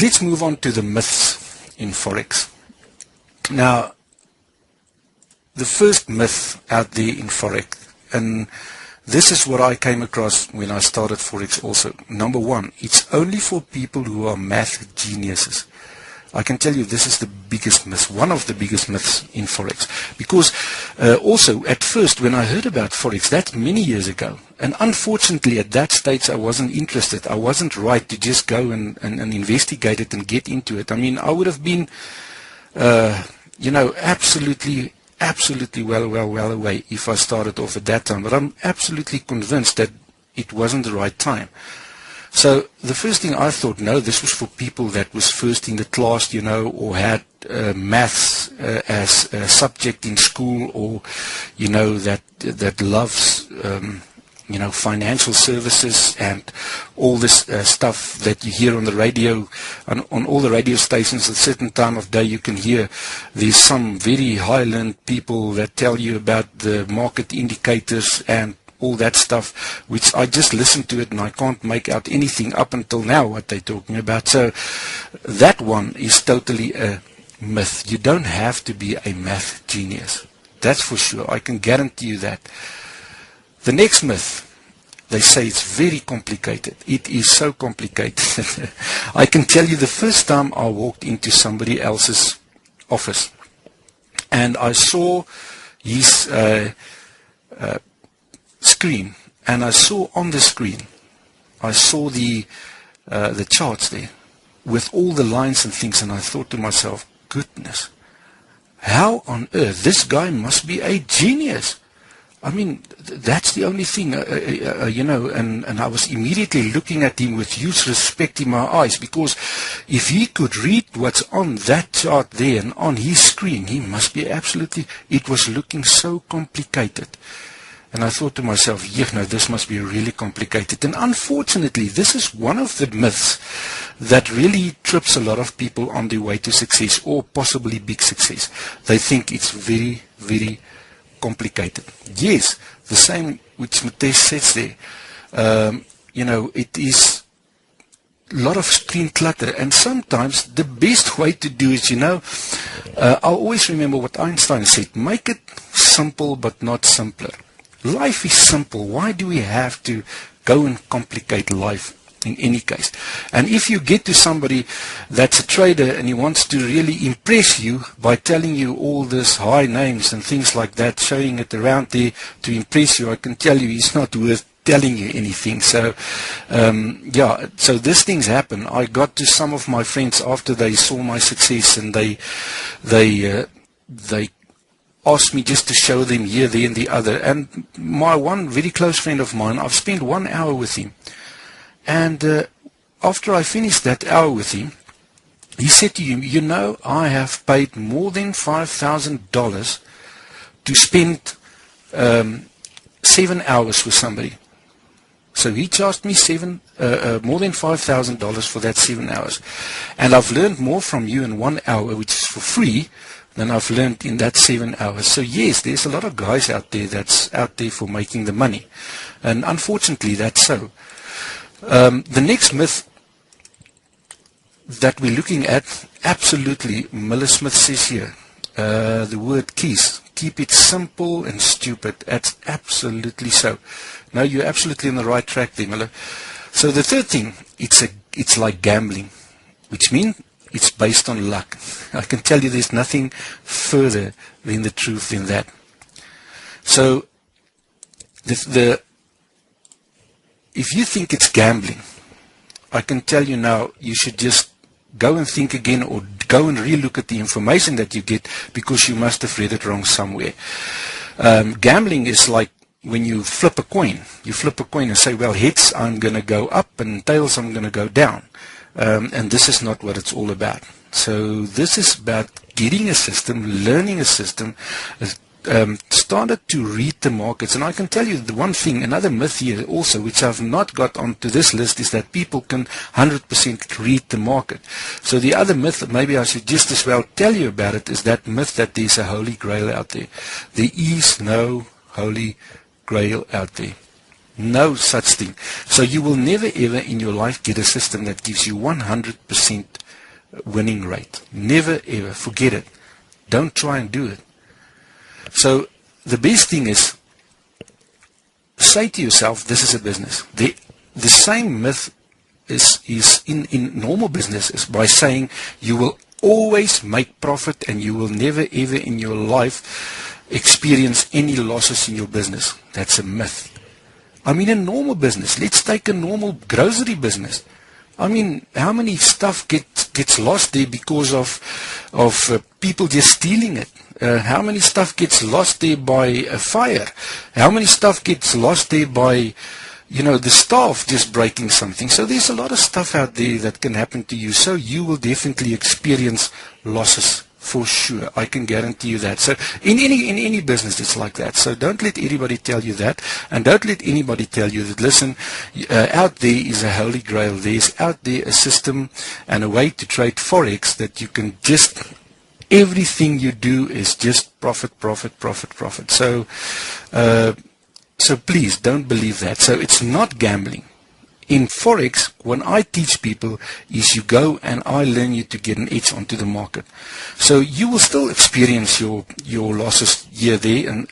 let's move on to the myths in Forex. Now, the first myth out there in Forex, and this is what I came across when I started Forex also. Number one, it's only for people who are math geniuses. I can tell you this is the biggest myth, one of the biggest myths in Forex. Because also, at first, when I heard about Forex, that's many years ago, and unfortunately at that stage I wasn't interested. I wasn't right to just go and investigate it and get into it. I mean, I would have been, absolutely well away if I started off at that time. But I'm absolutely convinced that it wasn't the right time. So the first thing I thought, no, this was for people that was first in the class, or had maths as a subject in school, or, that loves, financial services and all this stuff that you hear on the radio, on all the radio stations at a certain time of day. You can hear there's some very high-learned people that tell you about the market indicators and all that stuff, which I just listen to it and I can't make out anything up until now what they're talking about. So that one is totally a myth. You don't have to be a math genius. That's for sure. I can guarantee you that. The next myth, they say it's very complicated. It is so complicated. I can tell you the first time I walked into somebody else's office and I saw his screen, and I saw on the screen, I saw the charts there with all the lines and things, and I thought to myself, goodness, how on earth, this guy must be a genius. I mean, that's the only thing, and I was immediately looking at him with huge respect in my eyes, because if he could read what's on that chart there and on his screen, he must be absolutely, it was looking so complicated. And I thought to myself, this must be really complicated. And unfortunately, this is one of the myths that really trips a lot of people on their way to success, or possibly big success. They think it's very, very complicated. Yes, the same which Mateus says there. It is a lot of screen clutter. And sometimes the best way to do it, I'll always remember what Einstein said, make it simple but not simpler. Life is simple. Why do we have to go and complicate life in any case? And if you get to somebody that's a trader and he wants to really impress you by telling you all this high names and things like that, showing it around there to impress you, I can tell you he's not worth telling you anything. So, so these things happen. I got to some of my friends after they saw my success, and they asked me just to show them here, there, and the other. And my one very close friend of mine, I've spent 1 hour with him. And after I finished that hour with him, he said to him, I have paid more than $5,000 to spend 7 hours with somebody. So he charged me more than $5,000 for that 7 hours. And I've learned more from you in 1 hour, which is for free, than I've learned in that 7 hours. So yes, there's a lot of guys out there that's out there for making the money. And unfortunately, that's so. The next myth that we're looking at, absolutely, Miller Smith says here, the word keys. Keep it simple and stupid. That's absolutely so. No, you're absolutely on the right track there, Miller. So the third thing, it's like gambling, which means it's based on luck. I can tell you there's nothing further than the truth in that. So if you think it's gambling, I can tell you now, you should just go and think again, or go and relook at the information that you get, because you must have read it wrong somewhere. Gambling is like when you flip a coin. You flip a coin and say, well, heads I'm going to go up and tails I'm going to go down. And this is not what it's all about. So this is about getting a system, learning a system, started to read the markets. And I can tell you the one thing, another myth here also, which I've not got onto this list, is that people can 100% read the market. So the other myth, maybe I should just as well tell you about it, is that myth that there's a holy grail out there. There is no holy grail out there. No such thing. So you will never ever in your life get a system that gives you 100% winning rate. Never ever. Forget it. Don't try and do it. So the best thing is, say to yourself, this is a business. The same myth is in normal business is by saying you will always make profit and you will never ever in your life experience any losses in your business. That's a myth. I mean, a normal business. Let's take a normal grocery business. I mean, how many stuff gets lost there because of people just stealing it? How many stuff gets lost there by a fire? How many stuff gets lost there by, the staff just breaking something? So there's a lot of stuff out there that can happen to you. So you will definitely experience losses for sure. I can guarantee you that. So in any business, it's like that. So don't let anybody tell you that, and don't let anybody tell you that, listen, out there is a holy grail. There's out there a system and a way to trade Forex that you can just, everything you do is just profit, profit, profit, profit. So please don't believe that. So it's not gambling. In Forex, when I teach people, is you go and I learn you to get an edge onto the market. So you will still experience your losses here, there,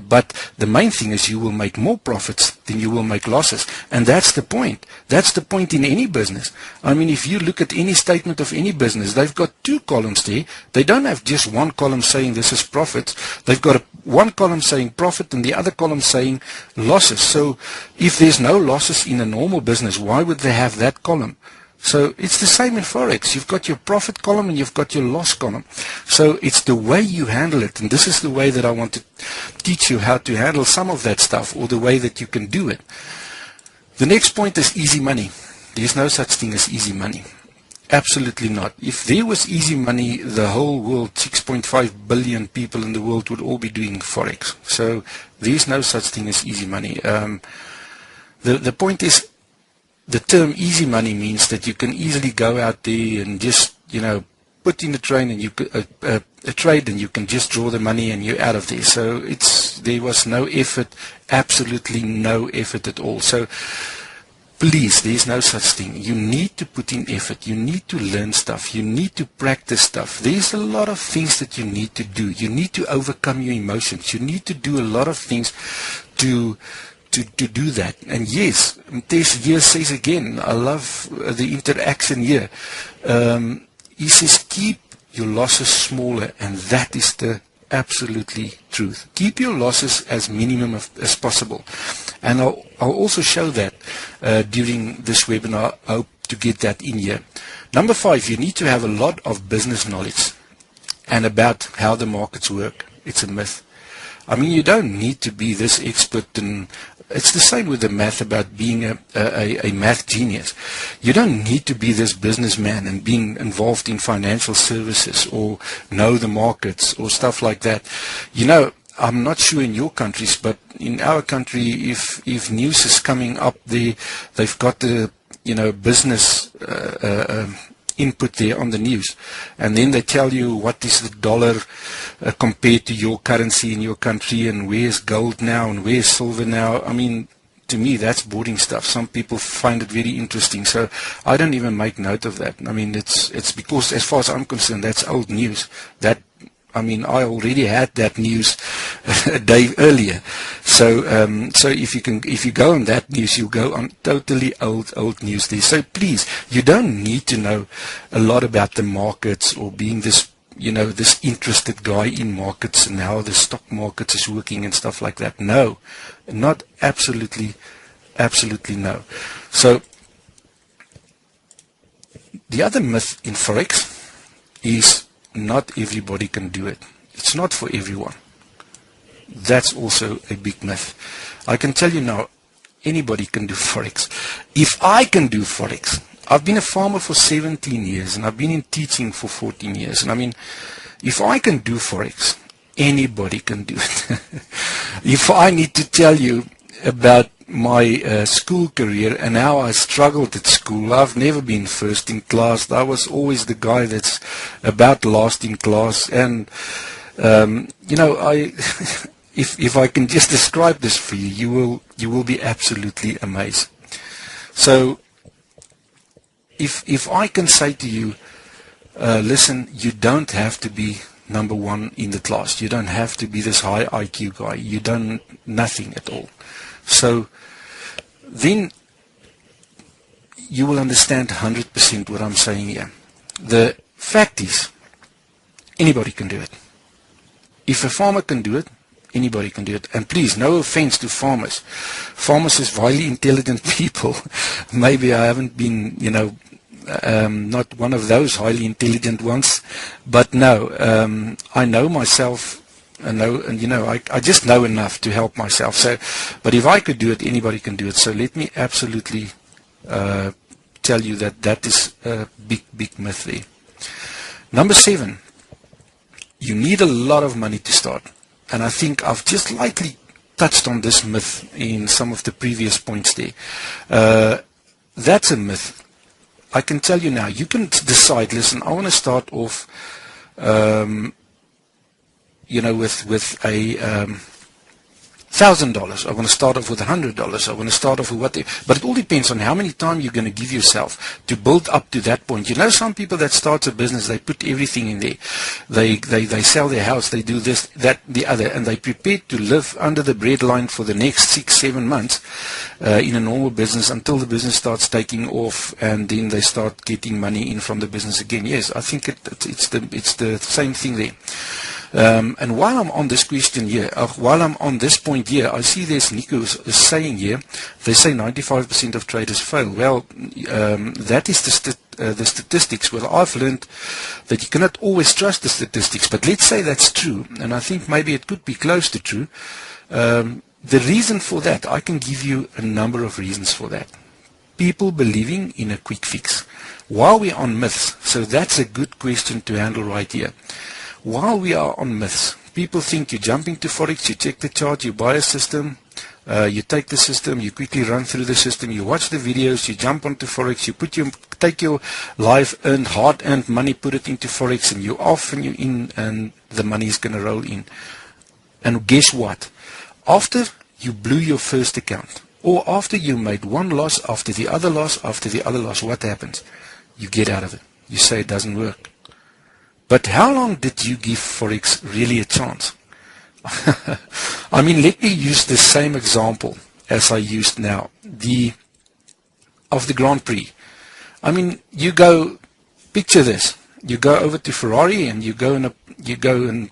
but the main thing is you will make more profits than you will make losses. And that's the point. That's the point in any business. I mean, if you look at any statement of any business, they've got two columns there. They don't have just one column saying this is profits. They've got one column saying profit and the other column saying losses. So if there's no losses in a normal business, why would they have that column? So it's the same in Forex. You've got your profit column and you've got your loss column. So it's the way you handle it. And this is the way that I want to teach you how to handle some of that stuff, or the way that you can do it. The next point is easy money. There's no such thing as easy money. Absolutely not. If there was easy money, the whole world, 6.5 billion people in the world, would all be doing Forex. So there's no such thing as easy money. The point is, the term easy money means that you can easily go out there and just, put in a trade and you can just draw the money and you're out of there. So there was no effort, absolutely no effort at all. So please, there's no such thing. You need to put in effort. You need to learn stuff. You need to practice stuff. There's a lot of things that you need to do. You need to overcome your emotions. You need to do a lot of things to do that. And yes, Tess here says again, I love the interaction here. He says, keep your losses smaller, and that is the absolutely truth. Keep your losses as minimum as possible. And I'll also show that during this webinar. I hope to get that in here. Number 5, you need to have a lot of business knowledge and about how the markets work. It's a myth. I mean, you don't need to be this expert, and it's the same with the math about being a math genius. You don't need to be this businessman and being involved in financial services or know the markets or stuff like that. I'm not sure in your countries, but in our country, if news is coming up, they've got the business input there on the news, and then they tell you what is the dollar compared to your currency in your country, and where's gold now and where's silver now. I mean, to me, that's boring stuff. Some people find it very interesting, so I don't even make note of that. I mean, it's because, as far as I'm concerned, that's old news. I already had that news a day earlier. So if you go on that news, you'll go on totally old news there. So please, you don't need to know a lot about the markets or being this interested guy in markets and how the stock market is working and stuff like that. No, not absolutely no. So the other myth in Forex is, not everybody can do it. It's not for everyone. That's also a big myth. I can tell you now, anybody can do Forex. If I can do Forex, I've been a farmer for 17 years and I've been in teaching for 14 years. And I mean, if I can do Forex, anybody can do it. If I need to tell you about my school career and how I struggled at school, I've never been first in class. I was always the guy that's about last in class. And if I can just describe this for you, you will be absolutely amazed. So if I can say to you, listen, you don't have to be number one in the class. You don't have to be this high IQ guy. You don't, nothing at all. So then you will understand 100% what I'm saying here. The fact is, anybody can do it. If a farmer can do it, anybody can do it. And please, no offense to farmers. Farmers is highly intelligent people. Maybe I haven't been, not one of those highly intelligent ones, but no, I know myself, I just know enough to help myself. So, but if I could do it, anybody can do it. So let me absolutely tell you that is a big myth there. Number 7, you need a lot of money to start. And I think I've just lightly touched on this myth in some of the previous points there. That's a myth. I can tell you now, you can decide, listen, I want to start off, with a $1,000. I want to start off with $100. I want to start off with whatever. But it all depends on how many time you're going to give yourself to build up to that point. Some people that start a business, they put everything in there. They sell their house, they do this, that, the other, and they prepare to live under the breadline for the next 6-7 months in a normal business until the business starts taking off, and then they start getting money in from the business again. Yes, I think it's the same thing there. And while I'm on this question here, while I'm on this point here, I see there's Nico is saying here, they say 95% of traders fail. Well, that is the statistics. Well, I've learned that you cannot always trust the statistics, but let's say that's true, and I think maybe it could be close to true. The reason for that, I can give you a number of reasons for that. People believing in a quick fix. While we're on myths, so that's a good question to handle right here. While we are on myths, people think you jump into Forex, you check the chart, you buy a system, you take the system, you quickly run through the system, you watch the videos, you jump onto Forex, you take your life-earned, hard-earned money, put it into Forex, and you're off and you're in, and the money is going to roll in. And guess what? After you blew your first account, or after you made one loss after the other loss, what happens? You get out of it. You say it doesn't work. But how long did you give Forex really a chance? I mean, let me use the same example as I used now, of the Grand Prix. I mean, you go, picture this, you go over to Ferrari and you go and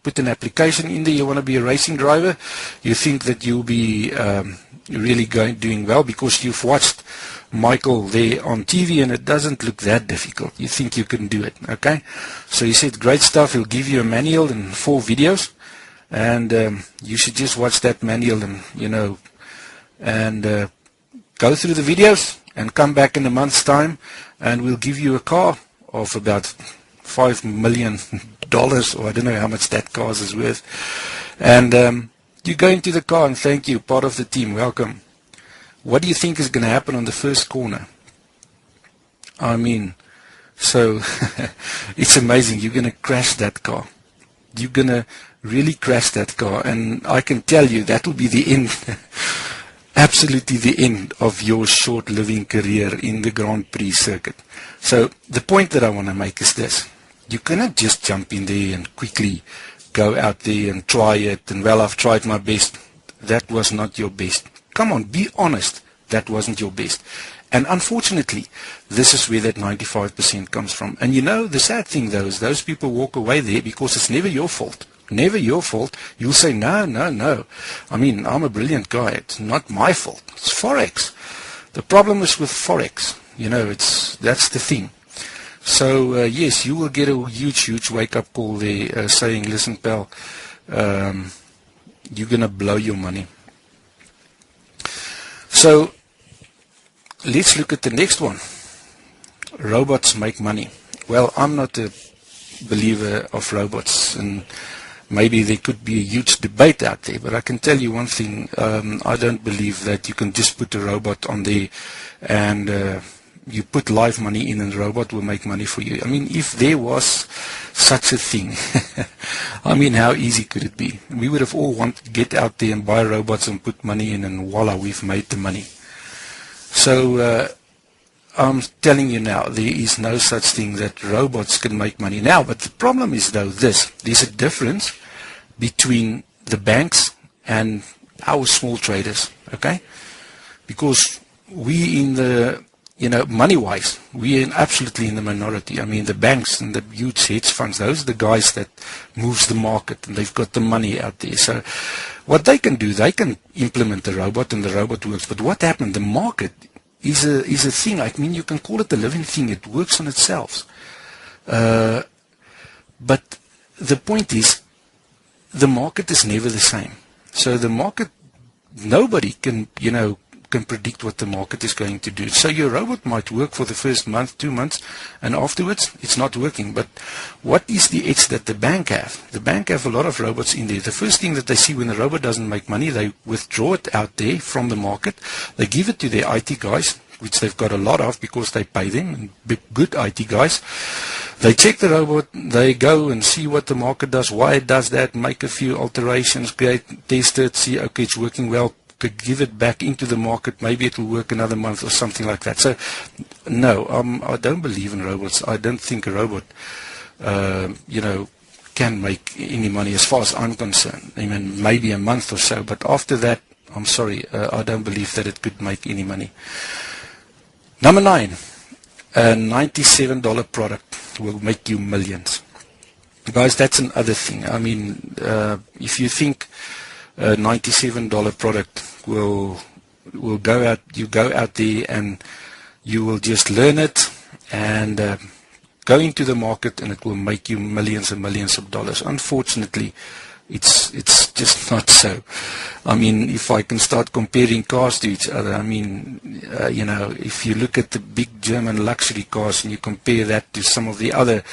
put an application in there, you want to be a racing driver, you think that you'll be really doing well because you've watched Michael there on TV and it doesn't look that difficult. You think you can do it, okay? So he said, great stuff, he'll give you a manual and 4 videos, and you should just watch that manual and go through the videos and come back in a month's time and we'll give you a car of about $5 million, or I don't know how much that car is worth. And you go into the car and thank you, part of the team, welcome. What do you think is going to happen on the first corner? I mean, so it's amazing. You're going to crash that car. You're going to really crash that car. And I can tell you that will be the end, absolutely the end of your short living career in the Grand Prix circuit. So the point that I want to make is this. You cannot just jump in there and quickly go out there and try it. And well, I've tried my best. That was not your best. Come on, be honest, that wasn't your best. And unfortunately, this is where that 95% comes from. And the sad thing though is those people walk away there because it's never your fault. Never your fault. You'll say, no. I mean, I'm a brilliant guy. It's not my fault. It's Forex. The problem is with Forex. That's the thing. So, yes, you will get a huge wake-up call there saying, listen, pal, you're going to blow your money. So, let's look at the next one. Robots make money. Well, I'm not a believer of robots, and maybe there could be a huge debate out there, but I can tell you one thing. I don't believe that you can just put a robot on there and you put live money in and the robot will make money for you. I mean, if there was such a thing, I mean, how easy could it be? We would have all wanted to get out there and buy robots and put money in, and voila, we've made the money. So I'm telling you now, there is no such thing that robots can make money now. But the problem is, though, there's a difference between the banks and our small traders, okay? Because we in the, money-wise, we are absolutely in the minority. I mean, the banks and the huge hedge funds, those are the guys that moves the market, and they've got the money out there. So what they can do, they can implement the robot, and the robot works. But what happened? The market is a thing. I mean, you can call it a living thing. It works on itself. But the point is, the market is never the same. So the market, nobody can predict what the market is going to do. So your robot might work for the first month, 2 months, and afterwards it's not working. But what is the edge that the bank have? The bank have a lot of robots in there. The first thing that they see when the robot doesn't make money, they withdraw it out there from the market. They give it to their IT guys, which they've got a lot of because they pay them, big, good IT guys. They check the robot, they go and see what the market does, why it does that, make a few alterations, test it, see, okay, it's working well, give it back into the market, maybe it will work another month or something like that. So, no, I don't believe in robots. I don't think a robot, can make any money as far as I'm concerned. I mean, maybe a month or so, but after that, I'm sorry, I don't believe that it could make any money. Number 9, a $97 product will make you millions. Guys, that's another thing. I mean, if you think a $97 product will go out, you go out there and you will just learn it and go into the market and it will make you millions and millions of dollars. Unfortunately, it's just not so. I mean, if I can start comparing cars to each other, I mean, if you look at the big German luxury cars and you compare that to some of the other,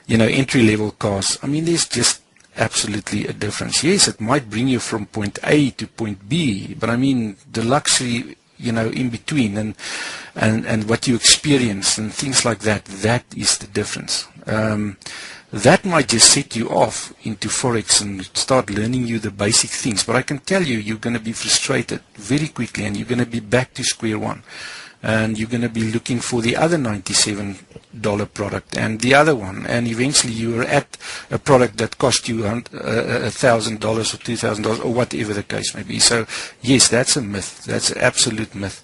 entry-level cars, I mean, there's just absolutely a difference. Yes, it might bring you from point A to point B, but I mean, the luxury, in between and what you experience and things like that, that is the difference. That might just set you off into Forex and start learning you the basic things. But I can tell you, you're going to be frustrated very quickly and you're going to be back to square one. And you're going to be looking for the other $97 product and the other one. And eventually you are at a product that cost you $1,000 or $2,000 or whatever the case may be. So, yes, that's a myth. That's an absolute myth.